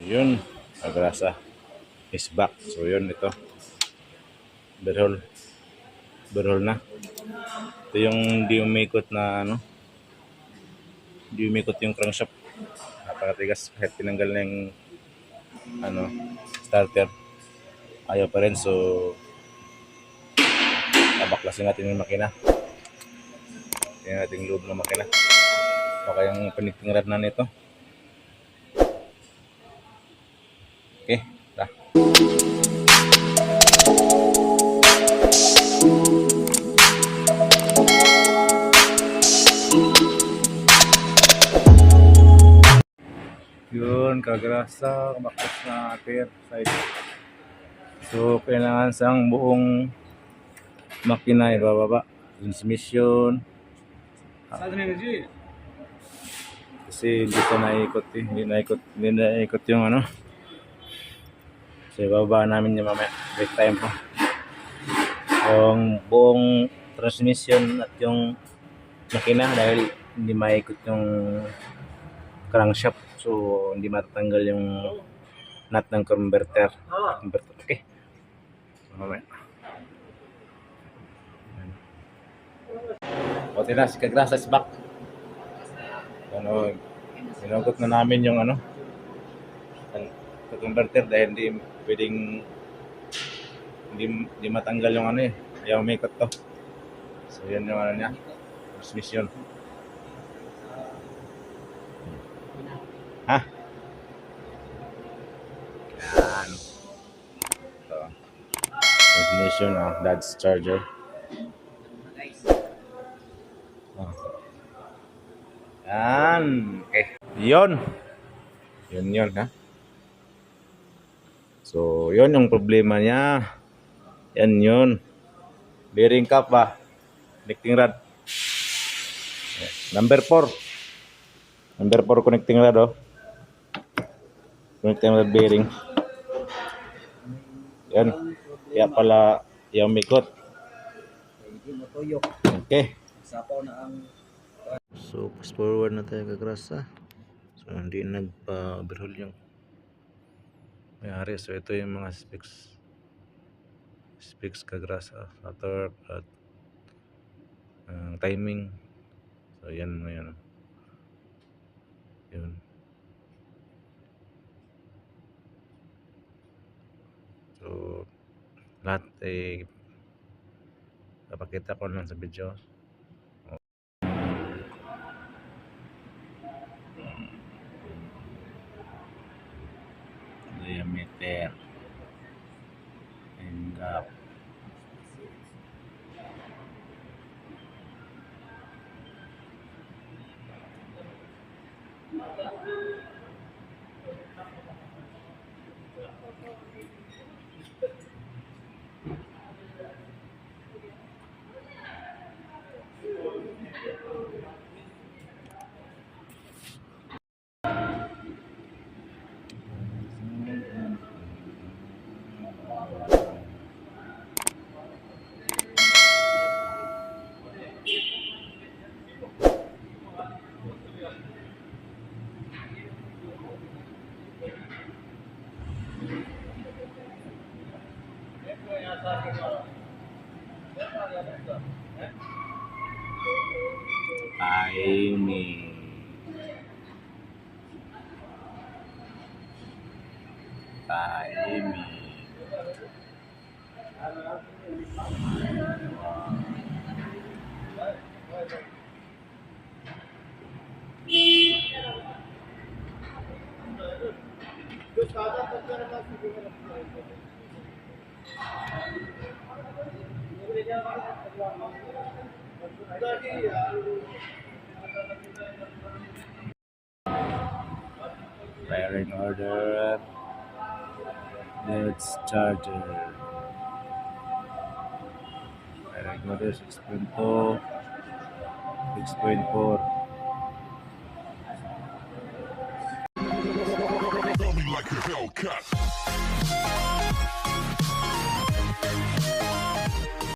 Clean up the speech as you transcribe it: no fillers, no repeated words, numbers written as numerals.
Yun, agrasa is back. So yun, ito berhol berhol na. Ito yung di umikot na ano, di umikot yung crankshaft. Napakatigas kahit tinanggal na yung ano, starter, ayaw pa rin. So nabaklasin natin yung makina. Tingnan natin yung loob ng makina. Baka yung connecting rod na nito. Okay, dah. Yun, kagrasa, baklas na atir side. So kailangan sang buong makina ibababa. Transmission. Kasi hindi pa naikot eh. Hindi naikot yung ano. So ibababa namin yung mamaya. Break time po. Yung buong transmission at yung makina dahil hindi maikot yung crankshaft. So hindi matatanggal yung nut ng converter. Okay. So, mamaya. O tira, si Kagrasa is back. Ano, sinugot na namin yung ano, converter dahil hindi pwedeng hindi matanggal yung ano eh. Ayaw umikot to. So yun yung ano niya, transmission. Ha? Yan. Ito. Transmission, dad's charger. Yan. Okay. Yun, ha. So, yun yung problema niya. Yan yun. Bearing cap ba? Connecting rod. Number 4. Number 4 connecting rod, oh. Connecting rod bearing. Yan. Kaya pala yung mikot. Okay. So, fast forward na tayo Kagrasa. So, hindi nagpa-overhaul yung may-ari. So, ito yung mga specs Kagrasa sa torque at timing. So, yan mo yan. Yun. So, lahat ay papakita ko lang sa video. Diameter and gap. Timing. Firing order. Let's charger. Firing order 6.2, 6.4. Like a Hellcat.